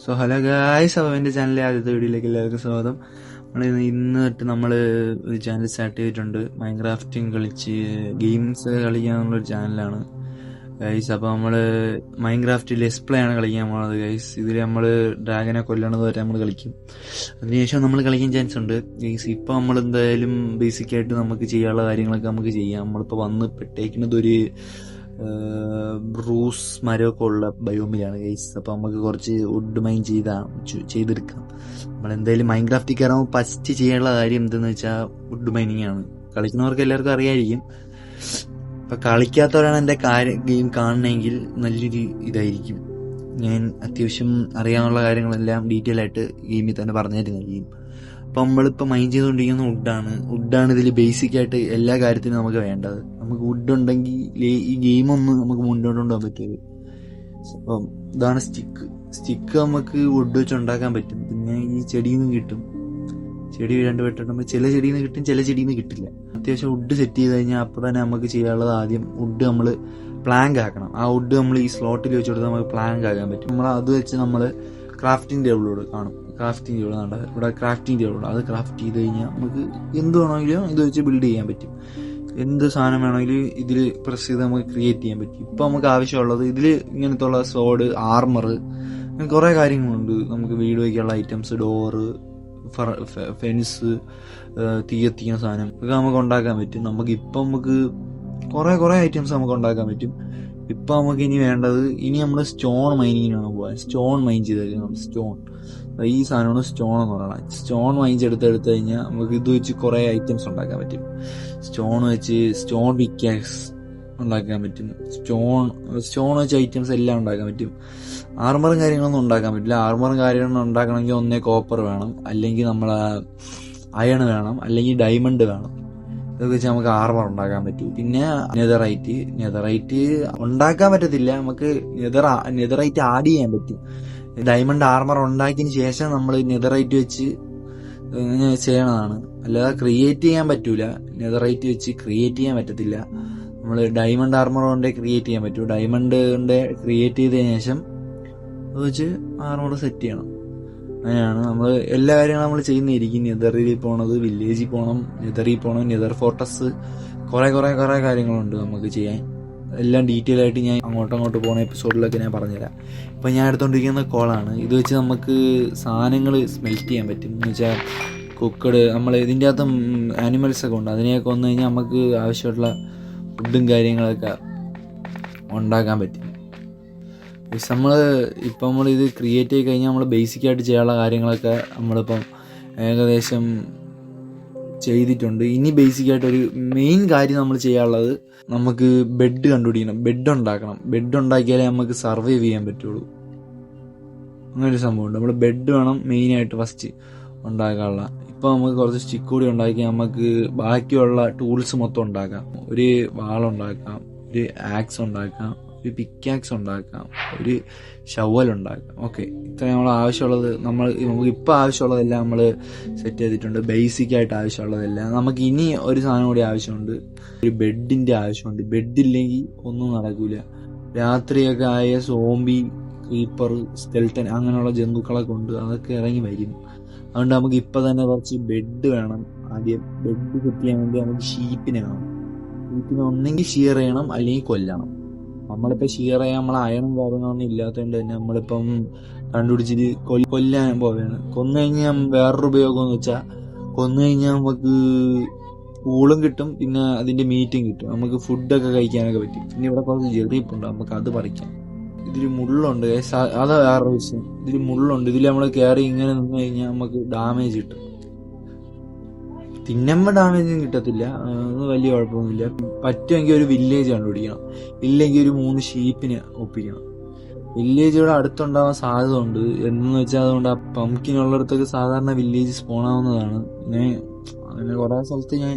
So hello guys, അപ്പോൾ എൻ്റെ ചാനലിലെ ആദ്യത്തെ വീഡിയോയിലേക്ക് എല്ലാവർക്കും സ്വാഗതം. ഇന്ന് തൊട്ട് നമ്മൾ ഒരു ചാനൽ സ്റ്റാർട്ട് ചെയ്തിട്ടുണ്ട്. മൈൻക്രാഫ്റ്റിംഗ് കളിച്ച് ഗെയിംസ് കളിക്കാനുള്ളൊരു ചാനലാണ് ഗൈസ്. അപ്പോൾ നമ്മൾ മൈൻക്രാഫ്റ്റ് ലെറ്റ്സ് പ്ലേ ആണ് കളിക്കാൻ പോകുന്നത് ഗൈസ്. ഇതിൽ നമ്മൾ ഡ്രാഗനെ കൊല്ലണത് വരെ നമ്മൾ കളിക്കും. അതിനുശേഷം നമ്മൾ കളിക്കാൻ ചാൻസ് ഉണ്ട് ഗൈസ്. ഇപ്പോൾ നമ്മൾ എന്തായാലും ബേസിക്കായിട്ട് നമുക്ക് ചെയ്യാനുള്ള കാര്യങ്ങളൊക്കെ നമുക്ക് ചെയ്യാം. നമ്മളിപ്പോൾ വന്ന് പെട്ടേക്കുന്നത് ഒരു ബ്രൂസ് മരമൊക്കെ ഉള്ള ബയോമിലാണ് ഗൈസ്. അപ്പോൾ നമുക്ക് കുറച്ച് വുഡ് മൈൻ ചെയ്തെടുക്കാം. നമ്മളെന്തായാലും മൈൻക്രാഫ്റ്റിൽ കയറുമ്പോൾ ഫസ്റ്റ് ചെയ്യാനുള്ള കാര്യം എന്തെന്ന് വെച്ചാൽ വുഡ് മൈനിങ് ആണ്. കളിക്കുന്നവർക്ക് എല്ലാവർക്കും അറിയായിരിക്കും. അപ്പം കളിക്കാത്തവരാണ് എൻ്റെ ഗെയിം കാണണമെങ്കിൽ നല്ലൊരു ഇതായിരിക്കും. ഞാൻ അത്യാവശ്യം അറിയാനുള്ള കാര്യങ്ങളെല്ലാം ഡീറ്റെയിൽ ആയിട്ട് ഗെയിമിൽ തന്നെ പറഞ്ഞു തരുന്നതായിരിക്കും. അപ്പം നമ്മളിപ്പോൾ മൈൻഡ് ചെയ്തുകൊണ്ടിരിക്കുന്ന വുഡാണ് ഇതിൽ ബേസിക് ആയിട്ട് എല്ലാ കാര്യത്തിനും നമുക്ക് വേണ്ടത്. നമുക്ക് വുഡ് ഉണ്ടെങ്കിൽ ഈ ഗെയിമൊന്നും നമുക്ക് മുന്നോട്ട് കൊണ്ടുപോകാൻ പറ്റുമത്. അപ്പം ഇതാണ് സ്റ്റിക്ക് നമുക്ക് വുഡ് വെച്ച് ഉണ്ടാക്കാൻ പറ്റും. പിന്നെ ഈ ചെടിയിൽ നിന്ന് കിട്ടും. ചെടി രണ്ട് വെട്ടിട്ടുമ്പോൾ ചില ചെടിയിൽ നിന്ന് കിട്ടും, ചില ചെടിയിൽ നിന്ന് കിട്ടില്ല. അത്യാവശ്യം വുഡ് സെറ്റ് ചെയ്ത് കഴിഞ്ഞാൽ അപ്പോൾ തന്നെ നമുക്ക് ചെയ്യാനുള്ളത് ആദ്യം വുഡ് നമ്മൾ പ്ലാങ്ക് ആക്കണം. ആ വുഡ് നമ്മൾ ഈ സ്ലോട്ടിൽ വെച്ച് കൊടുത്താൽ നമുക്ക് പ്ലാങ്ക് ആക്കാൻ പറ്റും. നമ്മൾ അത് വെച്ച് നമ്മൾ ക്രാഫ്റ്റിംഗ് ടേബിളോട് കാണും. ക്രാഫ്റ്റിംഗ് ടേബിൾ ഉണ്ട് ഇവിടെ. ക്രാഫ്റ്റിംഗ് ടേബിൾ അത് ക്രാഫ്റ്റ് ചെയ്ത് കഴിഞ്ഞാൽ നമുക്ക് എന്ത് വേണമെങ്കിലും ഇത് വെച്ച് ബിൽഡ് ചെയ്യാൻ പറ്റും. എന്ത് സാധനം വേണമെങ്കിലും ഇതിൽ പ്രസ് ചെയ്ത് നമുക്ക് ക്രിയേറ്റ് ചെയ്യാൻ പറ്റും. ഇപ്പം നമുക്ക് ആവശ്യമുള്ളത് ഇതിൽ ഇങ്ങനത്തെ ഉള്ള സോഡ്, ആർമർ, അങ്ങനെ കുറേ കാര്യങ്ങളുണ്ട്. നമുക്ക് വീട് വയ്ക്കാനുള്ള ഐറ്റംസ്, ഡോറ്, ഫെൻസ്, തീ എത്തിക്കുന്ന സാധനം ഒക്കെ നമുക്ക് ഉണ്ടാക്കാൻ പറ്റും. നമുക്ക് കുറേ ഐറ്റംസ് നമുക്ക് ഉണ്ടാക്കാൻ പറ്റും. ഇപ്പം നമുക്ക് ഇനി വേണ്ടത്, ഇനി നമ്മൾ സ്റ്റോൺ മൈനിങ്ങിനാണ് പോകാൻ. സ്റ്റോൺ മൈൻ ചെയ്തേക്കാം. ഈ സാധനമാണ് സ്റ്റോൺ എന്ന് പറയുന്നത്. സ്റ്റോൺ മൈൻ എടുത്ത് കഴിഞ്ഞാൽ നമുക്ക് ഇത് വെച്ച് കുറേ ഐറ്റംസ് ഉണ്ടാക്കാൻ പറ്റും. സ്റ്റോൺ വെച്ച് സ്റ്റോൺ പിക്കാക്സ് ഉണ്ടാക്കാൻ പറ്റും. സ്റ്റോൺ വെച്ച് ഐറ്റംസ് എല്ലാം ഉണ്ടാക്കാൻ പറ്റും. ആർമറും കാര്യങ്ങളൊന്നും ഉണ്ടാക്കാൻ പറ്റില്ല. ആർമറും കാര്യങ്ങളും ഉണ്ടാക്കണമെങ്കിൽ ഒന്നേ കോപ്പർ വേണം, അല്ലെങ്കിൽ നമ്മളെ അയൺ വേണം, അല്ലെങ്കിൽ ഡയമണ്ട് വേണം. ഇതൊക്കെ വെച്ച് നമുക്ക് ആർമർ ഉണ്ടാക്കാൻ പറ്റും. പിന്നെ നെതറൈറ്റ് ഉണ്ടാക്കാൻ പറ്റത്തില്ല. നമുക്ക് നെതറൈറ്റ് ആഡ് ചെയ്യാൻ പറ്റും. ഡയമണ്ട് ആർമർ ഉണ്ടാക്കിയതിന് ശേഷം നമ്മൾ നെതറൈറ്റ് വെച്ച് ഇങ്ങനെ ചെയ്യണതാണ്. അല്ലാതെ ക്രിയേറ്റ് ചെയ്യാൻ പറ്റൂല. നെതറൈറ്റ് വെച്ച് ക്രിയേറ്റ് ചെയ്യാൻ പറ്റത്തില്ല. നമ്മൾ ഡയമണ്ട് ആർമർ കൊണ്ടേ ക്രിയേറ്റ് ചെയ്യാൻ പറ്റൂ. ഡയമണ്ട് കൊണ്ട് ക്രിയേറ്റ് ചെയ്തതിന് ശേഷം അത് വെച്ച് ആർമർ സെറ്റ് ചെയ്യണം. അങ്ങനെയാണ് നമ്മൾ എല്ലാ കാര്യങ്ങളും നമ്മൾ ചെയ്യുന്നതായിരിക്കും. നെതറിൽ പോണത്, വില്ലേജിൽ പോകണം, നെതറിൽ പോകണം, നെതർ ഫോർട്ടസ്, കുറേ കാര്യങ്ങളുണ്ട് നമുക്ക് ചെയ്യാൻ. എല്ലാം ഡീറ്റെയിൽ ആയിട്ട് ഞാൻ അങ്ങോട്ട് പോകുന്ന എപ്പിസോഡിലൊക്കെ ഞാൻ പറഞ്ഞുതരാം. ഇപ്പം ഞാൻ എടുത്തുകൊണ്ടിരിക്കുന്ന കോളാണ്. ഇത് വെച്ച് നമുക്ക് സാധനങ്ങൾ സ്മെൽറ്റ് ചെയ്യാൻ പറ്റും. എന്ന് വെച്ചാൽ കുക്കഡ്, നമ്മൾ ഇതിൻ്റെ അകത്ത് ആനിമൽസൊക്കെ ഉണ്ട്. അതിനെയൊക്കെ വന്നു കഴിഞ്ഞാൽ നമുക്ക് ആവശ്യമായിട്ടുള്ള ഫുഡും കാര്യങ്ങളൊക്കെ ഉണ്ടാക്കാൻ പറ്റും. നമ്മൾ ഇത് ക്രിയേറ്റ് ചെയ്ത് കഴിഞ്ഞാൽ നമ്മൾ ബേസിക്കായിട്ട് ചെയ്യാനുള്ള കാര്യങ്ങളൊക്കെ നമ്മളിപ്പം ഏകദേശം ചെയ്തിട്ടുണ്ട്. ഇനി ബേസിക്കായിട്ടൊരു മെയിൻ കാര്യം നമ്മൾ ചെയ്യാനുള്ളത്, നമുക്ക് ബെഡ് കണ്ടുപിടിക്കണം. ബെഡ് ഉണ്ടാക്കണം. ബെഡ് ഉണ്ടാക്കിയാലേ നമുക്ക് സർവൈവ് ചെയ്യാൻ പറ്റുള്ളൂ. അങ്ങനൊരു സംഭവമുണ്ട്. നമ്മൾ ബെഡ് വേണം മെയിനായിട്ട് ഫസ്റ്റ് ഉണ്ടാക്കാനുള്ള. ഇപ്പം നമുക്ക് കുറച്ച് സ്റ്റിക്ക് കൂടി ഉണ്ടാക്കി നമുക്ക് ബാക്കിയുള്ള ടൂൾസ് മൊത്തം ഉണ്ടാക്കാം. ഒരു വാളുണ്ടാക്കാം, ഒരു ആക്സ് ഉണ്ടാക്കാം, ഒരു പിക്കാക്സ് ഉണ്ടാക്കാം, ഒരു ഷവൽ ഉണ്ടാക്കാം. ഓക്കെ, ഇത്രയും നമ്മൾ ആവശ്യമുള്ളത് നമുക്ക് ഇപ്പോൾ ആവശ്യമുള്ളതെല്ലാം നമ്മൾ സെറ്റ് ചെയ്തിട്ടുണ്ട്. ബേസിക്കായിട്ട് ആവശ്യമുള്ളതെല്ലാം. നമുക്ക് ഇനി ഒരു സാധനം കൂടി ആവശ്യമുണ്ട്. ഒരു ബെഡിൻ്റെ ആവശ്യമുണ്ട്. ബെഡില്ലെങ്കിൽ ഒന്നും നടക്കില്ല. രാത്രിയൊക്കെ ആയ സോംബി, ക്രീപ്പർ, സ്കെൽട്ടൻ അങ്ങനെയുള്ള ജന്തുക്കളൊക്കെ ഉണ്ട്. അതൊക്കെ ഇറങ്ങി വരും. അതുകൊണ്ട് നമുക്ക് ഇപ്പം തന്നെ കുറച്ച് ബെഡ് വേണം. ആദ്യം ബെഡ് സെറ്റ് ചെയ്യാൻ വേണ്ടി നമുക്ക് ഷീപ്പിനെ വേണം. ഷീപ്പിനെ ഒന്നെങ്കിൽ ഷിയർ ചെയ്യണം, അല്ലെങ്കിൽ കൊല്ലണം. നമ്മളിപ്പോൾ ഷിയർ ചെയ്യാൻ നമ്മളെ അയണും കാര്യങ്ങളൊന്നും ഇല്ലാത്തതുകൊണ്ട് തന്നെ നമ്മളിപ്പം കണ്ടുപിടിച്ചിട്ട് കൊല്ലാൻ പോവുകയാണ്. കൊന്നു കഴിഞ്ഞാൽ വേറൊരു ഉപയോഗം എന്ന് വെച്ചാൽ, കൊന്നു കഴിഞ്ഞാൽ നമുക്ക് ഊളും കിട്ടും, പിന്നെ അതിൻ്റെ മീറ്റും കിട്ടും. നമുക്ക് ഫുഡൊക്കെ കഴിക്കാനൊക്കെ പറ്റും. പിന്നെ ഇവിടെ കുറച്ച് ജെറിപ്പുണ്ട്, നമുക്ക് അത് പറിക്കാം. ഇതിൽ മുള്ളുണ്ട്, അത് വേറൊരു വിഷയം. ഇതിൽ മുള്ളുണ്ട്. ഇതിൽ നമ്മൾ കയറി ഇങ്ങനെ നിന്ന് കഴിഞ്ഞാൽ നമുക്ക് ഡാമേജ് കിട്ടും. തിന്നുമ്പോൾ ഡാമേജും കിട്ടത്തില്ല, അത് വലിയ കുഴപ്പമൊന്നുമില്ല. പറ്റുമെങ്കിൽ ഒരു വില്ലേജ് കണ്ടുപിടിക്കണം, ഇല്ലെങ്കിൽ ഒരു 3 ഷീപ്പിനെ ഒപ്പിക്കണം. വില്ലേജ് ഇവിടെ അടുത്തുണ്ടാവാൻ സാധ്യത ഉണ്ട്. എന്ന് വെച്ചാൽ അതുകൊണ്ട് ആ പംകിനുള്ളിടത്തൊക്കെ സാധാരണ വില്ലേജ് സ്പോണാവുന്നതാണ്. അങ്ങനെ കുറേ സ്ഥലത്ത് ഞാൻ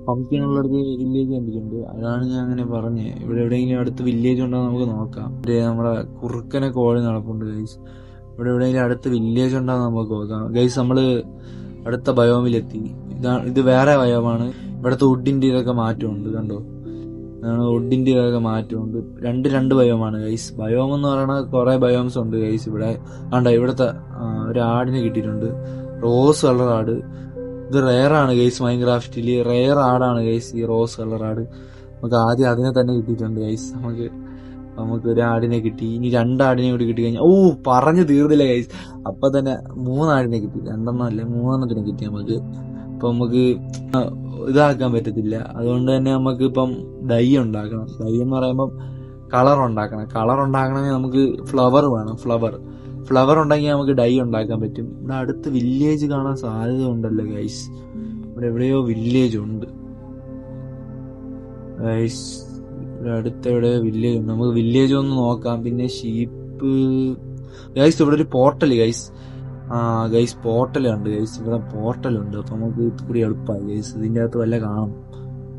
പംകിനുള്ളിടത്ത് വില്ലേജ് കണ്ടിട്ടുണ്ട്. അതാണ് ഞാൻ അങ്ങനെ പറഞ്ഞത്. ഇവിടെ എവിടെയെങ്കിലും അടുത്ത് വില്ലേജ് ഉണ്ടോ നമുക്ക് നോക്കാം. നമ്മുടെ കുറുക്കനെ കോഴി നടപ്പുണ്ട് ഗൈസ്. ഇവിടെ എവിടെയെങ്കിലും അടുത്ത് വില്ലേജ് ഉണ്ടോ നമുക്ക് നോക്കാം ഗൈസ്. നമ്മൾ അടുത്ത ബയോമിലെത്തി. ഇത് വേറെ ബയോമാണ്. ഇവിടുത്തെ വുഡിൻ്റെ ഇതൊക്കെ മാറ്റമുണ്ട്. കണ്ടോ, വുഡിന്റെ ഒക്കെ മാറ്റമുണ്ട്. രണ്ട് ബയോമാണ് ഗൈസ്. ബയോം എന്ന് പറയുന്നത് കുറെ ബയോംസ് ഉണ്ട് ഗൈസ്. ഇവിടെ ഇവിടുത്തെ ഒരു ആടിനെ കിട്ടിയിട്ടുണ്ട്, റോസ് കളർ ആട്. ഇത് റെയർ ആണ് ഗൈസ്, മൈൻക്രാഫ്റ്റില് റെയർ ആടാണ് ഗൈസ് ഈ റോസ് കളർ ആട്. നമുക്ക് ആദ്യം അതിനെ തന്നെ കിട്ടിയിട്ടുണ്ട് ഗൈസ്. നമുക്ക് ഒരു ആടിനെ കിട്ടി. ഇനി 2 ആടിനെ കൂടി കിട്ടി കഴിഞ്ഞാൽ പറഞ്ഞു തീർന്നില്ല ഗൈസ്. അപ്പൊ തന്നെ 3 ആടിനെ കിട്ടി. 2 അല്ല 3 കിട്ടി നമുക്ക്. അപ്പൊ നമുക്ക് ഇതാക്കാൻ പറ്റത്തില്ല. അതുകൊണ്ട് തന്നെ നമുക്ക് ഇപ്പം ഡൈ ഉണ്ടാക്കണം. ഡൈ എന്ന് പറയുമ്പം കളർ ഉണ്ടാക്കണമെങ്കിൽ നമുക്ക് ഫ്ലവർ വേണം. ഫ്ലവർ ഉണ്ടെങ്കിൽ നമുക്ക് ഡൈ ഉണ്ടാക്കാൻ പറ്റും. ഇവിടെ അടുത്ത് വില്ലേജ് കാണാൻ സാധ്യത ഉണ്ടല്ലോ ഗൈസ്. ഇവിടെ എവിടെയോ വില്ലേജ് ഉണ്ട് ഗൈസ്. ഇവിടെ അടുത്ത് എവിടെയോ വില്ലേജ് ഉണ്ട്. നമുക്ക് വില്ലേജ് ഒന്ന് നോക്കാം. പിന്നെ ഷീപ്പ് ഗൈസ്. ഇവിടെ ഒരു പോർട്ടൽ ഗൈസ്. ഗൈസ് പോർട്ടലുണ്ട് ഗൈസ്. ഇവിടെ പോർട്ടലുണ്ട്. അപ്പൊ നമുക്ക് ഇത് കൂടി എളുപ്പമായി ഗൈസ്. ഇതിന്റെ അകത്ത് വല്ല കാണും,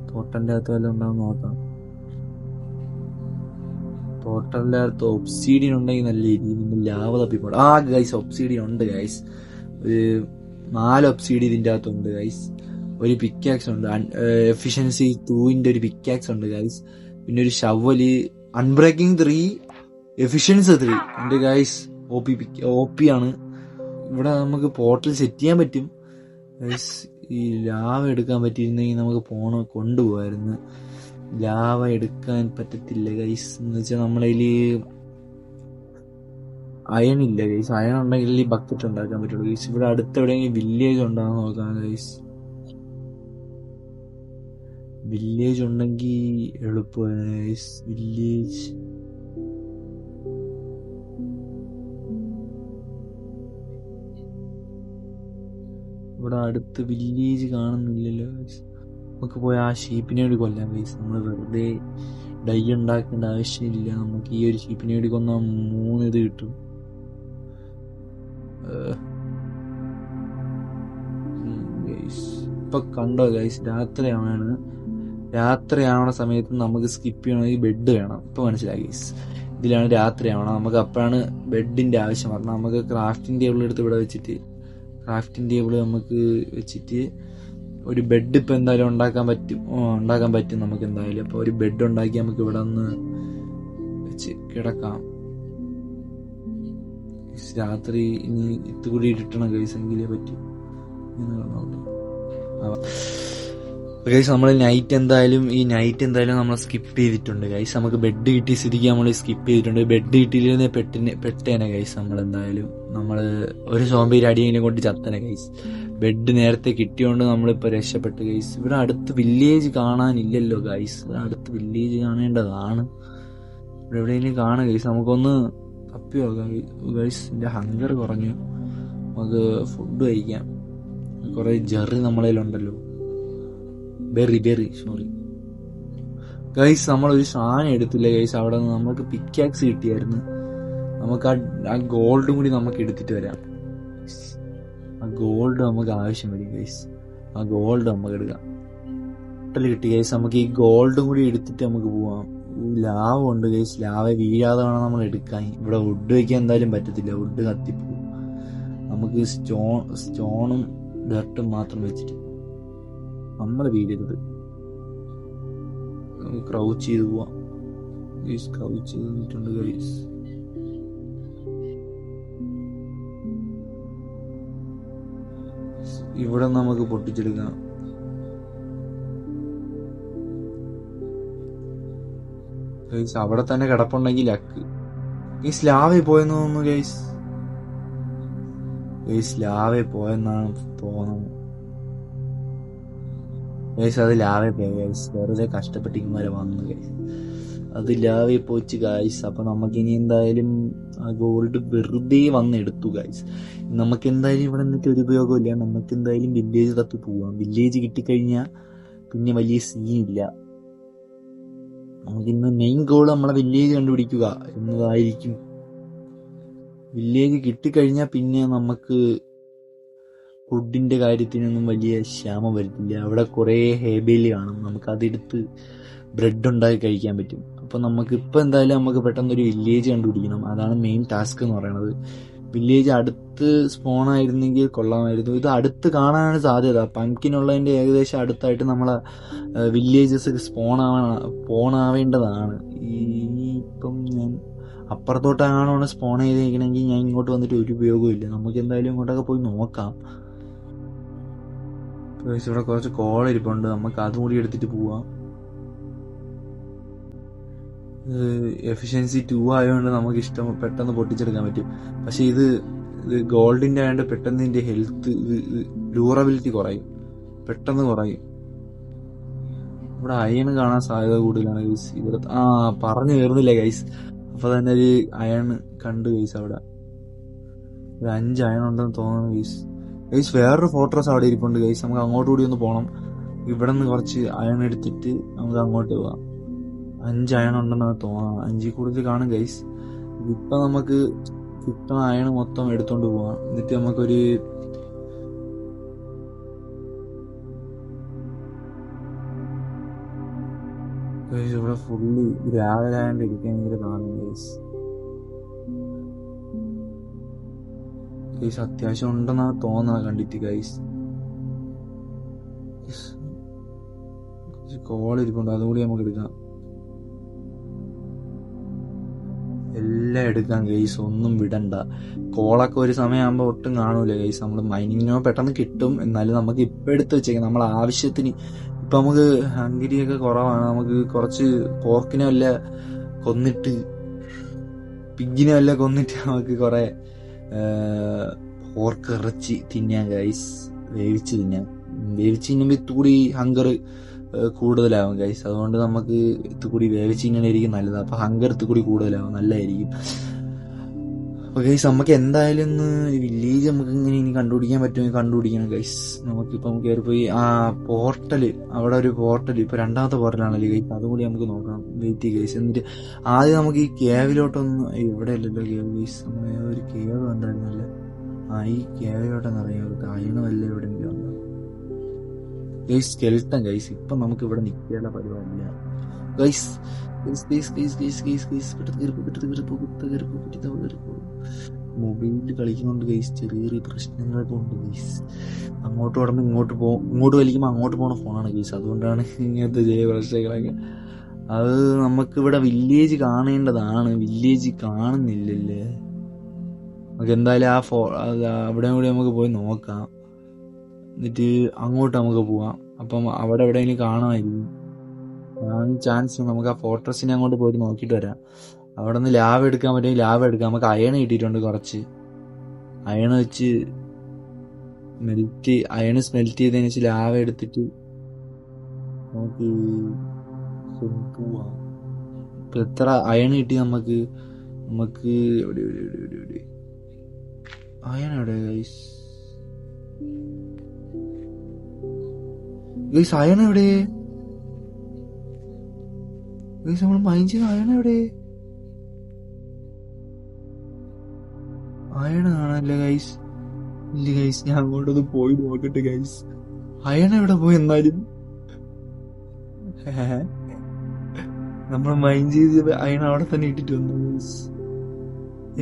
പോർട്ടലിന്റെ അകത്ത് വല്ല ഉണ്ടാവും നോക്കാം. പോർട്ടലിന്റെ അകത്ത് ഒബ്സീഡിയൻ ഉണ്ടെങ്കിൽ നല്ല രീതിയിൽ ലാവ തപ്പിപ്പോട്ടെ. ഗൈസ് ഒബ്സീഡിയൻ ഉണ്ട് ഗൈസ്. ഒരു 4 ഒബ്സീഡിയൻ ഇതിന്റെ അകത്തുണ്ട് ഗൈസ്. ഒരു പിക്കാക്സ് ഉണ്ട്, എഫിഷ്യൻസി 2ന്റെ ഒരു പിക്കാക്സ് ഉണ്ട് ഗൈസ്. പിന്നെ ഒരു ഷവല്, അൺബ്രേക്കിംഗ് 3, എഫിഷ്യൻസി 3 ഉണ്ട് ഗൈസ്. OP ആണ്. ഇവിടെ നമുക്ക് പോർട്ടൽ സെറ്റ് ചെയ്യാൻ പറ്റും ഗൈസ്. ഈ ലാവ എടുക്കാൻ പറ്റിയിരുന്നെങ്കിൽ നമുക്ക് കൊണ്ടുപോകായിരുന്നു. ലാവ എടുക്കാൻ പറ്റത്തില്ല ഗൈസ്. എന്ന് വെച്ചാൽ നമ്മളതില് അയൺ ഇല്ല ഗൈസ്. അയൺ ഉണ്ടെങ്കിൽ ഈ ബക്കറ്റ് ഉണ്ടാക്കാൻ പറ്റുള്ളൂ ഗൈസ്. ഇവിടെ അടുത്ത് എവിടെയെങ്കിലും വില്ലേജ് ഉണ്ടാകുന്ന നോക്കാം ഗൈസ്. വില്ലേജ് ഉണ്ടെങ്കിൽ എളുപ്പമാണ് ഗൈസ്. വില്ലേജ് ഇവിടെ അടുത്ത് വില്ലേജ് കാണുന്നില്ലല്ലോ ഗൈസ്. നമുക്ക് പോയി ആ ഷീപ്പിനെ കൂടി കൊല്ലാം ഗൈസ്. നമ്മൾ വെറുതെ ഡൈ ഉണ്ടാക്കേണ്ട ആവശ്യമില്ല. നമുക്ക് ഈ ഒരു ഷീപ്പിനെ കൂടി കൊന്നാൽ 3 ഇത് കിട്ടും. ഇപ്പൊ കണ്ടോ ഗൈസ്, രാത്രിയാവണ സമയത്ത് നമുക്ക് സ്കിപ്പ് ചെയ്യണമെങ്കിൽ ബെഡ് വേണം. ഇപ്പൊ മനസ്സിലായി ഗൈസ്. ഇതിലാണ് രാത്രിയാവണം. നമുക്ക് അപ്പോഴാണ് ബെഡിന്റെ ആവശ്യം പറഞ്ഞാൽ നമുക്ക് ക്രാഫ്റ്റിംഗ് ടേബിൾ എടുത്ത് ഇവിടെ വെച്ചിട്ട് നമുക്ക് വെച്ചിട്ട് ഒരു ബെഡ് ഇപ്പൊ എന്തായാലും ഉണ്ടാക്കാൻ പറ്റും നമുക്ക് എന്തായാലും. അപ്പൊ ഒരു ബെഡ് ഉണ്ടാക്കി നമുക്ക് ഇവിടെ ഒന്ന് വെച്ച് കിടക്കാം. രാത്രി ഇനി ഇത് കൂടി ഇട്ടിട്ടണം ഗൈസ്, എങ്കിലേ പറ്റും. ഗൈസ് നമ്മൾ നൈറ്റ് എന്തായാലും നമ്മൾ സ്കിപ്പ് ചെയ്തിട്ടുണ്ട് ഗൈസ്. നമുക്ക് ബെഡ് കിട്ടിയ സ്ഥിതിക്ക് നമ്മൾ സ്കിപ്പ് ചെയ്തിട്ടുണ്ട്. ബെഡ് കിട്ടിയില്ലേ പെട്ടേനെ ഗൈസ്. നമ്മള് ഒരു സോംബിയുടെ അടിയെങ്കിലും കൊണ്ട് ചത്തനെ ഗൈസ്. ബെഡ് നേരത്തെ കിട്ടിയോണ്ട് നമ്മളിപ്പോ രക്ഷപ്പെട്ടു ഗൈസ്. ഇവിടെ അടുത്ത് വില്ലേജ് കാണാനില്ലല്ലോ ഗൈസ്. അടുത്ത് വില്ലേജ് കാണേണ്ടതാണ്. ഇവിടെ എവിടെയെങ്കിലും കാണാം ഗൈസ്. നമുക്കൊന്ന് തപ്പി നോക്കാം ഗൈസ്. എന്റെ ഹങ്കർ കുറഞ്ഞു. നമുക്ക് ഫുഡ് കഴിക്കാം. കുറെ ജെറി നമ്മളതിലുണ്ടല്ലോ. Berry sorry guys. നമ്മളൊരു സാധനം എടുത്തില്ല ഗൈസ്. അവിടെ നിന്ന് നമുക്ക് പിക്കാക്സ് കിട്ടിയായിരുന്നു. നമുക്ക് ആ ഗോൾഡും കൂടി നമുക്ക് എടുത്തിട്ട് വരാം. ആ ഗോൾഡ് നമുക്ക് ആവശ്യം വരും ഗൈസ്. ആ ഗോൾഡ് നമുക്ക് എടുക്കാം. കിട്ടി ഗൈസ്. നമുക്ക് ഈ ഗോൾഡും കൂടി എടുത്തിട്ട് നമുക്ക് പോവാം. ലാവ ഉണ്ട് ഗൈസ്. ലാവ വീഴാതെ വേണം നമ്മൾ എടുക്കാൻ. ഇവിടെ വുഡ് വയ്ക്കാൻ എന്തായാലും പറ്റത്തില്ല, വുഡ് കത്തിപ്പോവും. നമുക്ക് സ്റ്റോണും ഡർട്ടും മാത്രം വെച്ചിട്ട് നമ്മൾ വീഴരുത്. ക്രൗച്ച് ചെയ്ത് പോവാം ഗൈസ്. ക്രൗച്ച് ചെയ്തിട്ടുണ്ട് ഗൈസ്. ഇവിടെ നമുക്ക് പൊട്ടിച്ചെടുക്കാം. ഗൈസ് അവിടെ തന്നെ കിടപ്പുണ്ടെങ്കിൽ ലക്ക്. ഗൈസ് ലാവേ പോയെന്ന് തോന്നുന്നു ഗൈസ്. ലാവേ പോയെന്നാണ് തോന്നുന്നത് ഗൈസ്. അത് ലാവേ പോയി ഗൈസ്. വെറുതെ കഷ്ടപ്പെട്ടിക്കുമാരെ വന്നു ഗൈസ്. അത് ലാവേ പോയിച്ച് ഗൈസ്. അപ്പൊ നമുക്കിനി എന്തായാലും ആ ഗോൾഡ് വെറുതെ വന്ന് എടുത്തു ഗൈസ്. നമുക്ക് എന്തായാലും ഇവിടെ നിന്നിട്ട് ഒരു ഉപയോഗമില്ല. നമുക്ക് എന്തായാലും വില്ലേജ് തപ്പി പോവാം. വില്ലേജ് കിട്ടിക്കഴിഞ്ഞാൽ പിന്നെ വലിയ സീനില്ല. നമുക്കിന്ന് മെയിൻ ഗോൾ നമ്മളെ വില്ലേജ് കണ്ടുപിടിക്കുക എന്നതായിരിക്കും. വില്ലേജ് കിട്ടിക്കഴിഞ്ഞാൽ പിന്നെ നമുക്ക് ഫുഡിന്റെ കാര്യത്തിനൊന്നും വലിയ ക്ഷാമം വരത്തില്ല. അവിടെ കുറെ ഹേബേലി കാണും. നമുക്ക് അതെടുത്ത് ബ്രെഡ് ഉണ്ടാക്കി കഴിക്കാൻ പറ്റും. അപ്പൊ നമുക്ക് ഇപ്പൊ എന്തായാലും നമുക്ക് പെട്ടെന്ന് ഒരു വില്ലേജ് കണ്ടുപിടിക്കണം. അതാണ് മെയിൻ ടാസ്ക് എന്ന് പറയുന്നത്. വില്ലേജ് അടുത്ത് സ്പോൺ ആയിരുന്നെങ്കിൽ കൊള്ളാമായിരുന്നു. ഇത് അടുത്ത് കാണാനാണ് സാധ്യത. പംകിൻ ഉള്ളതിന്റെ ഏകദേശം അടുത്തായിട്ട് നമ്മളെ വില്ലേജസ് സ്പോൺ ആവേണ്ടതാണ്. ഇപ്പം ഞാൻ അപ്പുറത്തോട്ടാണോ സ്പോൺ ചെയ്തിരിക്കണമെങ്കിൽ ഞാൻ ഇങ്ങോട്ട് വന്നിട്ട് ഒരു ഉപയോഗമില്ല. നമുക്ക് എന്തായാലും ഇങ്ങോട്ടൊക്കെ പോയി നോക്കാം. ഇവിടെ കുറച്ച് കോൾ ഇരിപ്പുണ്ട്, നമുക്ക് അതും കൂടി എടുത്തിട്ട് പോവാം. എഫിഷ്യൻസി 2 ആയതുകൊണ്ട് നമുക്ക് പെട്ടെന്ന് പൊട്ടിച്ചെടുക്കാൻ പറ്റും. പക്ഷെ ഇത് ഗോൾഡിന്റെ ആയതുകൊണ്ട് പെട്ടെന്ന് ഇതിന്റെ ഹെൽത്ത് ഡ്യൂറബിലിറ്റി കുറയും, പെട്ടെന്ന് കുറയും. ഇവിടെ അയൺ കാണാൻ സാധ്യത കൂടുതലാണ് ഗൈസ്. ഇവിടെ പറഞ്ഞു കയറുന്നില്ല ഗൈസ്. അപ്പൊ തന്നെ ഒരു അയൺ കണ്ടു ഗൈസ്. അവിടെ ഒരു 5 അയൺ ഉണ്ടെന്ന് തോന്നുന്നു ഗൈസ്. ഗൈസ് വേറൊരു ഫോർട്രസ് അവിടെ ഇരിപ്പുണ്ട് ഗൈസ്. നമുക്ക് അങ്ങോട്ട് കൂടി ഒന്ന് പോകണം. ഇവിടെ നിന്ന് കുറച്ച് അയൺ എടുത്തിട്ട് നമുക്ക് അങ്ങോട്ട് പോവാം. 5 അയൺ ഉണ്ടെന്നാണ് തോന്നുന്നത്. 5 കൂടുതൽ കാണും ഗൈസ്. ഇപ്പൊ നമുക്ക് കിട്ടുന്ന അയൺ മൊത്തം എടുത്തോണ്ട് പോവാം. എന്നിട്ട് നമുക്കൊരു ഇവിടെ ഫുള്ള് രാവിലെ ആയതുകൊണ്ട് ഇരിക്കാൻ ഭയങ്കര കാണും ഗൈസ്. ഗൈസ് അത്യാവശ്യം ഉണ്ടെന്നാണ് തോന്നുന്നത് കണ്ടിട്ട് ഗൈസ്. കോൾ ഇരിപ്പുണ്ട്, അതുകൂടി നമുക്ക് എടുക്കാം. എല്ലാം എടുക്കാം ഗൈസ്, ഒന്നും വിടണ്ട. കോളൊക്കെ ഒരു സമയമാകുമ്പോൾ ഒട്ടും കാണൂല ഗൈസ്. നമ്മൾ മൈനിങ്ങിനോ പെട്ടെന്ന് കിട്ടും. എന്നാലും നമുക്ക് ഇപ്പം എടുത്ത് വെച്ചേക്കാം നമ്മളെ ആവശ്യത്തിന്. ഇപ്പം നമുക്ക് ഹംഗരിയൊക്കെ കുറവാണ്. നമുക്ക് കുറച്ച് പോർക്കിനെ വല്ല കൊന്നിട്ട് പിഗിനെ വല്ല കൊന്നിട്ട് നമുക്ക് കുറെ പോർക്ക് ഇറച്ചി തിന്നാം ഗൈസ്. വേവിച്ച് തിന്നാം. വേവിച്ച് തിന്നുമ്പോൾ ഇത്തുകൂടി ഹങ്കർ കൂടുതലാവും ഗൈസ്. അതുകൊണ്ട് നമുക്ക് ഇത്തുകൂടി വേവിച്ച് ഇങ്ങനെ ആയിരിക്കും നല്ലത്. അപ്പൊ ഹങ്കർ ഇത്തുകൂടി കൂടുതലാവും, നല്ലതായിരിക്കും. അപ്പൊ ഗൈസ് നമുക്ക് എന്തായാലും വില്ലേജ് നമുക്ക് ഇങ്ങനെ ഇനി കണ്ടുപിടിക്കാൻ പറ്റുമെങ്കിൽ കണ്ടുപിടിക്കണം ഗൈസ്. നമുക്കിപ്പം കയറിപ്പോയി പോർട്ടല്, അവിടെ ഒരു പോർട്ടൽ, ഇപ്പൊ 2ാമത്തെ പോർട്ടലാണല്ലോ ഗൈസ്. അതുകൂടി നമുക്ക് നോക്കാം. Wait guys. എന്നിട്ട് ആദ്യം നമുക്ക് ഈ കേവിലോട്ടൊന്ന്, ഇവിടെ അല്ലല്ലോ കേവ് ഗൈസ്. നമ്മൾ ഒരു കേവ് കണ്ടായിരുന്നല്ലേ. ഈ കേവിലോട്ടൊന്ന് അറിയാം. അയണമല്ല എവിടെയെങ്കിലും ഉണ്ടോ ഗൈസ്? Skeleton guys. ഇപ്പം നമുക്ക് ഇവിടെ നിൽക്കാനുള്ള പരിപാടിയില്ല ഗൈസ്. മൊബൈലിൽ കളിക്കുന്നുണ്ട് ഗൈസ്. ചെറിയ പ്രശ്നങ്ങളൊക്കെ ഉണ്ട് ഗൈസ്. അങ്ങോട്ട് കടന്ന് ഇങ്ങോട്ട് വലിക്കുമ്പോൾ അങ്ങോട്ട് പോണ ഫോണാണ് ഗൈസ്. അതുകൊണ്ടാണ് ഇങ്ങനത്തെ ചെറിയ പ്രശ്നങ്ങളൊക്കെ. അത് നമുക്കിവിടെ വില്ലേജ് കാണേണ്ടതാണ്. വില്ലേജ് കാണുന്നില്ലല്ലേ. നമുക്ക് എന്തായാലും അവിടെ കൂടി നമുക്ക് പോയി നോക്കാം. എന്നിട്ട് അങ്ങോട്ട് നമുക്ക് പോവാം. അപ്പം അവിടെ എവിടെയെങ്കിലും കാണുമായിരിക്കും. ചാൻസ് നമുക്ക് ആ ഫോർട്രസിനെ അങ്ങോട്ട് പോയിട്ട് നോക്കിയിട്ട് വരാം. അവിടെ നിന്ന് ലാവ് എടുക്കാൻ പറ്റുമെങ്കിൽ ലാവ് എടുക്കാം. നമുക്ക് അയൺ കിട്ടിയിട്ടുണ്ട് കുറച്ച്. അയൺ വെച്ച് അയൺ സ്മെൽറ്റ് ചെയ്തതിന് വെച്ച് ലാവ് എടുത്തിട്ട് നമുക്ക് പോവാം. ഇപ്പൊ എത്ര അയൺ കിട്ടി നമുക്ക്? എവിടെ അയൺ എവിടെ ഗൈസ്? ഗൈസ് അയൺ എവിടെ ഗൈസ്? നമ്മൾ മൈൻഡ് ചെയ്ത അയൺ എവിടെ? അയൺ കാണാനല്ലേ ഗൈസ്? ഇല്ല ഗൈസ്, ഞാൻ അങ്ങോട്ടൊന്ന് പോയി നോക്കട്ടെ ഗൈസ്. അയൺ എവിടെ പോയി? എന്നാലും നമ്മൾ മൈൻഡ് ചെയ്ത് അയൺ അവിടെ തന്നെ ഇട്ടിട്ട് വന്നു ഗൈസ്.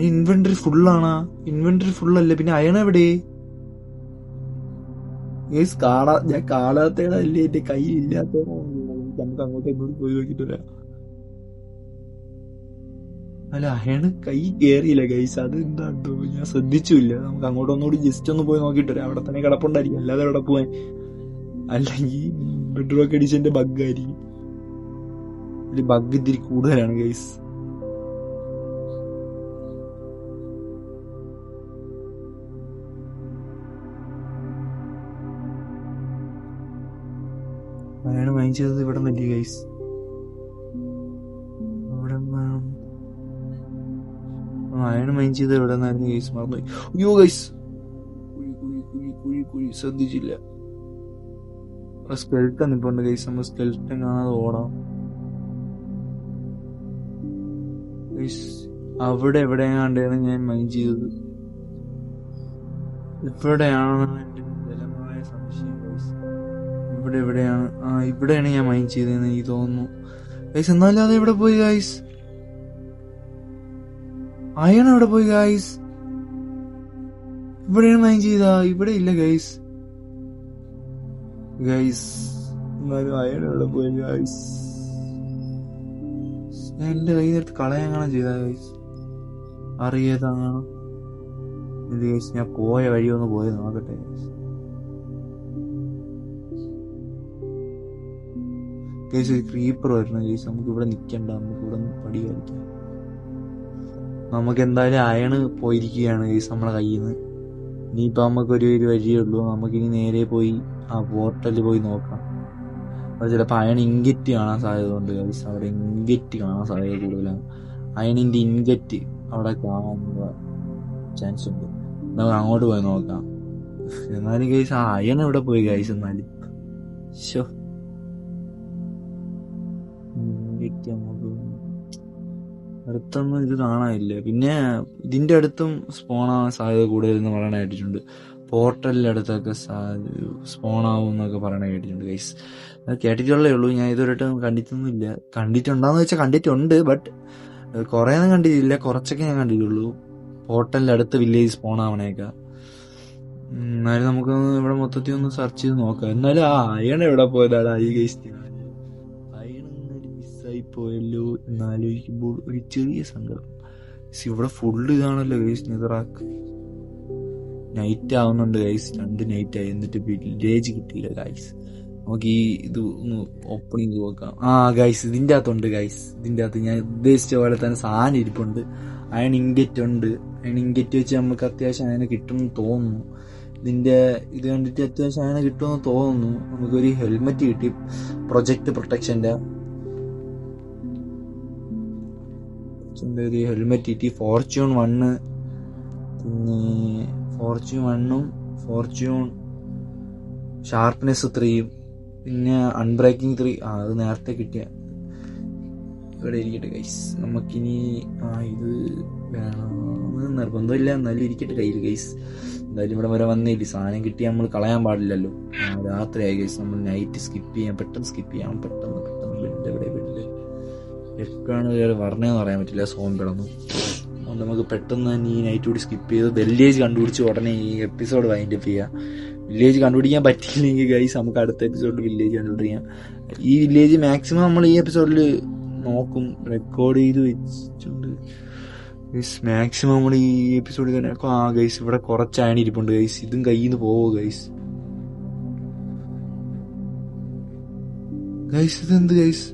ഇൻവെന്ററി ഫുള്ളാണാ? ഇൻവെന്ററി ഫുള്ളല്ലേ, പിന്നെ അയൺ എവിടെ ഗൈസ്? ഞാൻ കാണാത്തല്ലേ, എന്റെ കയ്യിൽ ഇല്ലാത്തതാണ്. നമുക്ക് അങ്ങോട്ട് എന്നോട് പോയി നോക്കിട്ട് വരാം. അല്ല അയണ് കൈ കയറിയില്ല ഗൈസ്. അത് എന്താണ്ടോ ഞാൻ ശ്രദ്ധിച്ചില്ല. നമുക്ക് അങ്ങോട്ട് ഒന്നുകൂടി ജസ്റ്റ് ഒന്ന് പോയി നോക്കിട്ട് വരാം. അവിടെ തന്നെ കിടപ്പുണ്ടായിരിക്കും, അല്ലാതെ അവിടെ പോവാൻ. അല്ലെങ്കിൽ ബെഡ്റോക്ക് എഡിഷന്റെ ബഗ് ആയിരിക്കും. ഒരു ബഗ് ഇത്തിരി കൂടുതലാണ് ഗൈസ്. അയാള് മൈൻഡ് ചെയ്തത് ഇവിടെ നിന്നല്ലേ ഗൈസ്? ഇവിടെ അയാള് മൈൻഡ് ചെയ്തത് ഇവിടെ നിന്നായിരുന്നു ഗൈസ്. മറന്നുപോയി. അയ്യോ ഗൈസ്, കുഴി ശ്രദ്ധിച്ചില്ല. സ്കെൽട്ടൺ ഇപ്പൊ ഉണ്ട് ഗൈസ്. നമ്മൾ സ്കെൽട്ടൺ കാണാതെ ഓടാം ഗൈസ്. അവിടെ എവിടെയാണ്ടാണ് ഞാൻ മൈൻഡ് ചെയ്തത്. ഇവിടെയാണെന്നാണ് എന്റെ ബലമായ സംശയം ഗൈസ്. ഇവിടെ എവിടെയാണ്? ഇവിടെയാണ് ഞാൻ മൈൻഡ് ചെയ്തതെന്ന് എനിക്ക് തോന്നുന്നു ഗൈസ്. എന്നാലും അത് എവിടെ പോയി ഗൈസ്? അയൺ എവിടെ പോയി ഗൈസ്? ഇവിടെയാണ് മൈൻ ചെയ്താ, ഇവിടെ ഇല്ല ഗൈസ്. ഗൈസ് എന്നാലും അയൺ എവിടെ പോയി ഗൈസ്? ഞാൻ എന്റെ കയ്യിൽ നിന്ന് കളയാൻ കാണാൻ ചെയ്താ ഗൈസ്, അറിയാതാണ് ഇത് ഗൈസ്. ഞാൻ പോയ വഴി ഒന്ന് പോയി നോക്കട്ടെ ഗൈസ്. ഒരു ക്രീപ്പർ വരണം ഗൈസ്, നമുക്ക് ഇവിടെ നിക്കണ്ട, നമുക്ക് ഇവിടെ പടി കളിക്കാം. നമുക്ക് എന്തായാലും അയണ് പോയിരിക്കുകയാണ് ഗൈസ് നമ്മളെ കയ്യിൽ നിന്ന്. ഇനിയിപ്പോൾ നമുക്കൊരു വഴിയേ ഉള്ളൂ, നമുക്കിനി നേരെ പോയി ആ പോർട്ടലിൽ പോയി നോക്കാം. അവിടെ ചിലപ്പോൾ അയൺ ഇൻഗറ്റ് കാണാൻ സാധ്യത ഉണ്ട് ഗൈസ്. അവിടെ ഇൻഗറ്റ് കാണാൻ സാധ്യത കൂടുതലാണ്. അയണിന്റെ ഇൻഗറ്റ് അവിടെ കാണാനുള്ള ചാൻസ് ഉണ്ട്. നമുക്ക് അങ്ങോട്ട് പോയി നോക്കാം. എന്നാലും ഗൈസ് ആ അയൺ ഇവിടെ പോയി ഗൈസ്. എന്നാലും ശോ, ഇൻഗറ്റ് നമുക്ക് അടുത്തൊന്നും ഇത് കാണാനില്ല. പിന്നെ ഇതിന്റെ അടുത്തും സ്പോണാവാൻ സാധ്യത കൂടുതലെന്ന് പറയണ കേട്ടിട്ടുണ്ട്. പോർട്ടലിന്റെ അടുത്തൊക്കെ സ്പോണാവും എന്നൊക്കെ പറയണ കേട്ടിട്ടുണ്ട് ഗൈസ്. അത് കേട്ടിട്ടുള്ളേ ഉള്ളൂ, ഞാൻ ഇതുവരെയായിട്ടും കണ്ടിട്ടൊന്നുമില്ല. കണ്ടിട്ടുണ്ടാന്ന് വെച്ചാൽ കണ്ടിട്ടുണ്ട്, ബട്ട് കുറേയൊന്നും കണ്ടിട്ടില്ല, കുറച്ചൊക്കെ ഞാൻ കണ്ടിട്ടുള്ളൂ. പോർട്ടലിന്റെ അടുത്ത് വില്ലേജ് സ്പോണാവണേക്ക. എന്നാലും നമുക്ക് ഇവിടെ മൊത്തത്തിൽ ഒന്ന് സെർച്ച് ചെയ്ത് നോക്കാം. എന്നാലും ആ അയൺ എവിടെ പോയതാണ് ഈ ഗൈസ്? പോയല്ലോ എന്നാലോചിക്കുമ്പോൾ ഒരു ചെറിയ സങ്കടം. ഇവിടെ ഫുള്ള് ഇതാണല്ലോ ഗൈസ്, നെതറാക്ക്. നൈറ്റ് ആവുന്നുണ്ട് ഗൈസ്, 2 നൈറ്റ് ആയി, എന്നിട്ട് വില്ലേജ് കിട്ടിയില്ല ഗൈസ്. നമുക്ക് ഈ ഇത് ഒന്ന് ഓപ്പൺ ചെയ്ത് നോക്കാം. ആ ഗൈസ്, ഇതിൻ്റെ അകത്തുണ്ട് ഗൈസ്. ഇതിൻ്റെ അകത്ത് ഞാൻ ഉദ്ദേശിച്ച പോലെ തന്നെ സാധനം ഇരിപ്പുണ്ട്. അയൺ ഇൻഗറ്റ് ഉണ്ട്. അയൺ ഇൻഗറ്റ് വെച്ച് നമുക്ക് അത്യാവശ്യം അയണ് കിട്ടുമെന്ന് തോന്നുന്നു. ഇതിന്റെ ഇത് കണ്ടിട്ട് അത്യാവശ്യം അയണ് കിട്ടുമെന്ന് തോന്നുന്നു. നമുക്കൊരു ഹെൽമെറ്റ് കിട്ടി, പ്രൊജക്ട് പ്രൊട്ടക്ഷന്റെ ഒരു ഹെൽമെറ്റ് കിട്ടി. ഫോർച്യൂൺ 1, പിന്നെ ഫോർച്യൂൺ 1ഉം ഫോർച്യൂൺ ഷാർപ്നെസ് 3ഉം പിന്നെ അൺബ്രേക്കിംഗ് 3. അത് നേരത്തെ കിട്ടിയ ഇവിടെ ഇരിക്കട്ടെ ഗൈസ്. നമുക്കിനി ഇത് വേണമെന്ന് നിർബന്ധമില്ല, എന്നാലും ഇരിക്കട്ടെ കയ്യിൽ ഗൈസ്. എന്തായാലും ഇവിടെ വരെ വന്നില്ല, സാധനം കിട്ടി നമ്മൾ കളയാൻ പാടില്ലല്ലോ. രാത്രിയായി ഗൈസ്, നമ്മൾ നൈറ്റ് സ്കിപ്പ് ചെയ്യാം, പെട്ടെന്ന് സ്കിപ്പ് ചെയ്യാം. പെട്ടെന്ന് ബെഡ് എപ്പോഴാണ് പറഞ്ഞതെന്ന് പറയാൻ പറ്റില്ല, സോൺ കിടന്നു. അതുകൊണ്ട് നമുക്ക് പെട്ടെന്ന് തന്നെ ഈ നൈറ്റ് കൂടി സ്കിപ്പ് ചെയ്ത് വില്ലേജ് കണ്ടുപിടിച്ച് ഉടനെ ഈ എപ്പിസോഡ് വൈൻഡപ്പ് ചെയ്യാം. വില്ലേജ് കണ്ടുപിടിക്കാൻ പറ്റിയില്ലെങ്കിൽ ഗൈസ് നമുക്ക് അടുത്ത എപ്പിസോഡിൽ വില്ലേജ് കണ്ടുപിടിക്കാം. ഈ വില്ലേജ് മാക്സിമം നമ്മൾ ഈ എപ്പിസോഡിൽ നോക്കും, റെക്കോർഡ് ചെയ്ത് വെച്ചിട്ടുണ്ട് ഗൈസ്. മാക്സിമം നമ്മൾ ഈ എപ്പിസോഡിൽ തന്നെ ഗൈസ് ഇവിടെ കുറച്ച് അയൺ ഇരിപ്പുണ്ട് ഗൈസ്. ഇതും കയ്യിൽ നിന്ന് പോവോ ഗൈസ്? ഗൈസ് ഇതെന്ത് ഗൈസ്?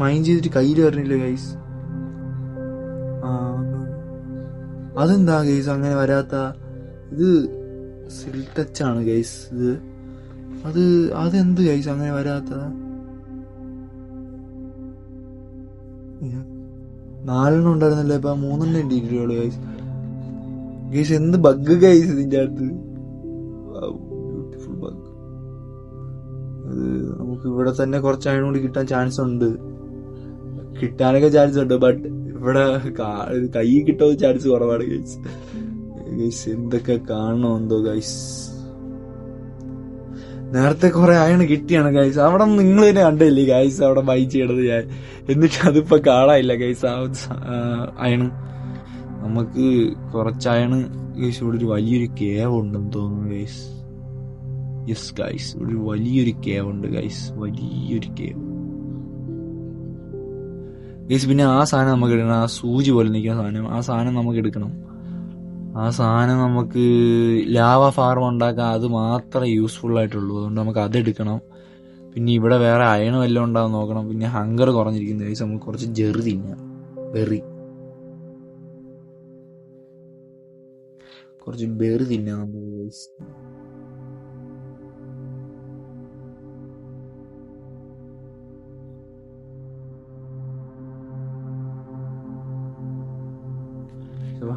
മൈൻഡ് ചെയ്തിട്ട് കയ്യിൽ വരണില്ല ഗൈസ്. അതെന്താ ഗൈസ് അങ്ങനെ വരാത്ത? ഇത് സിൽ ടച്ച് ആണ് ഗൈസ്. ഇത് അതെന്ത് ഗൈസ് അങ്ങനെ വരാത്ത? 4 ഉണ്ടായിരുന്നല്ലേ, ഇപ്പൊ 3 ഇട്ടിട്ടുള്ളൂ ഗൈസ്. ഗൈസ് എന്ത് ബഗ് ഗൈസ് ഇതിന്റെ അടുത്ത്? Beautiful bug. അത് നമുക്ക് ഇവിടെ തന്നെ കുറച്ച് അയൺ കൂടി കിട്ടാൻ ചാൻസ് ഉണ്ട്, കിട്ടാനൊക്കെ ചാൻസ് ഉണ്ട്. ബട്ട് ഇവിടെ കൈ കിട്ടാൻ ചാൻസ് കുറവാണ് ഗൈസ്. ഗൈസ് എന്തൊക്കെ കാണണോ എന്തോ ഗൈസ്. നേരത്തെ കുറെ അയൺ കിട്ടിയാണ് ഗൈസ്. അവിടെ നിങ്ങൾ തന്നെ കണ്ടില്ലേ ഗൈസ്, അവിടെ ബൈ ചെയ്യണത് ഞാൻ. എന്നിട്ട് അതിപ്പോ കാണാനില്ല ഗൈസ് അയണ്. നമുക്ക് കുറച്ച് അയണ് ഗൈസ്. ഇവിടെ ഒരു വലിയൊരു കേവ് ഉണ്ടെന്ന് തോന്നുന്നു ഗൈസ്. യെസ് ഗൈസ്, ഒരു വലിയൊരു കേവ് ഉണ്ട് ഗൈസ്, വലിയൊരു കേവ് ഗൈസ്. പിന്നെ ആ സാധനം നമുക്ക് എടുക്കണം, ആ സൂചി പോലെ നിൽക്കുന്ന സാധനം. ആ സാധനം നമുക്ക് എടുക്കണം. ആ സാധനം നമുക്ക് ലാവ ഫാർം ഉണ്ടാക്കാൻ അത് മാത്രമേ യൂസ്ഫുൾ ആയിട്ടുള്ളൂ. അതുകൊണ്ട് നമുക്ക് അതെടുക്കണം. പിന്നെ ഇവിടെ വേറെ അയൺ വല്ലതും ഉണ്ടാകാൻ നോക്കണം. പിന്നെ ഹങ്കർ കുറഞ്ഞിരിക്കുന്ന ഗൈസ്, നമുക്ക് കുറച്ച് ജെറി തിന്നാം. കുറച്ച് ബെറി തിന്നാം നമുക്ക് ഗൈസ്.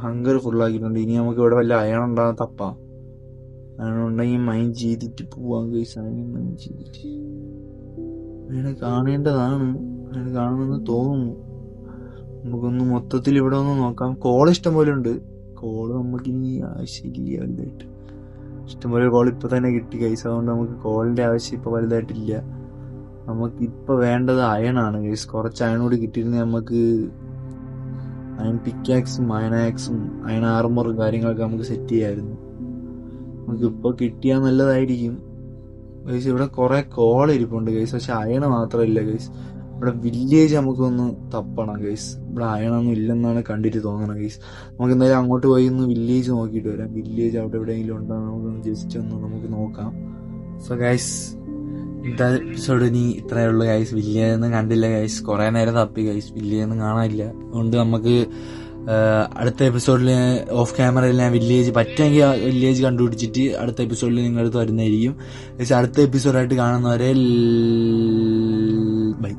ഹങ്കർ ഫുള്ളാക്കിയിട്ടുണ്ട്. ഇനി നമുക്ക് ഇവിടെ വല്ല അയൺ ഉണ്ടാകാൻ തപ്പാം. അയൺ ഉണ്ടെങ്കിൽ മൈൻഡ് ചെയ്തിട്ട് പോവാം ഗൈസ്. മൈൻഡ് ചെയ്തിട്ട് അയാളെ കാണേണ്ടതാണ്, അയാളെ കാണുമെന്ന് തോന്നുന്നു. നമുക്കൊന്ന് മൊത്തത്തിൽ ഇവിടെ ഒന്ന് നോക്കാം. കോൾ ഇഷ്ടം പോലെ ഉണ്ട്. കോള് നമുക്കിനി ആവശ്യമില്ല വലുതായിട്ട്. ഇഷ്ടംപോലെ കോൾ ഇപ്പൊ തന്നെ കിട്ടി ഗൈസ്. അതുകൊണ്ട് നമുക്ക് കോളിന്റെ ആവശ്യം ഇപ്പൊ വലുതായിട്ടില്ല. നമുക്ക് ഇപ്പൊ വേണ്ടത് അയണാണ് ഗൈസ്. കുറച്ച് അയൺ കൂടി കിട്ടിയിരുന്നെങ്കിൽ നമുക്ക് അയൺ പിക്കാക്സും അയൺ ആർമറും കാര്യങ്ങളൊക്കെ നമുക്ക് സെറ്റ് ചെയ്യാമായിരുന്നു. നമുക്കിപ്പോൾ കിട്ടിയാൽ നല്ലതായിരിക്കും ഗൈസ്. ഇവിടെ കുറെ കോൾ ഇരിപ്പുണ്ട് ഗൈസ്, പക്ഷെ അയണ് മാത്രമില്ല ഗൈസ്. ഇവിടെ വില്ലേജ് നമുക്കൊന്ന് തപ്പണം ഗൈസ്. ഇവിടെ അയണൊന്നും ഇല്ലെന്നാണ് കണ്ടിട്ട് തോന്നണം ഗൈസ്. നമുക്ക് എന്തായാലും അങ്ങോട്ട് പോയി ഒന്ന് വില്ലേജ് നോക്കിയിട്ട് വരാം. വില്ലേജ് അവിടെ എവിടെയെങ്കിലും ഉണ്ടോ നമുക്കൊന്ന് ജസ്റ്റ് ഒന്ന് നമുക്ക് നോക്കാം. സോ ഗൈസ്, ഇന്നത്തെ എപ്പിസോഡ് ഇനി ഇത്രയേ ഉള്ളൂ ഗൈസ്. വില്ലേജൊന്നും കണ്ടില്ല ഗൈസ്, കുറെ നേരം തപ്പി ഗൈസ്, വില്ലേജൊന്നും കാണാനില്ല. അതുകൊണ്ട് നമുക്ക് അടുത്ത എപ്പിസോഡിൽ ഓഫ് ക്യാമറയിൽ ഞാൻ വില്ലേജ് പറ്റുമെങ്കിൽ വില്ലേജ് കണ്ടുപിടിച്ചിട്ട് അടുത്ത എപ്പിസോഡിൽ നിങ്ങളുടെ അടുത്ത് വരുന്നതായിരിക്കും. അടുത്ത എപ്പിസോഡായിട്ട് കാണുന്നവരെ ബൈ.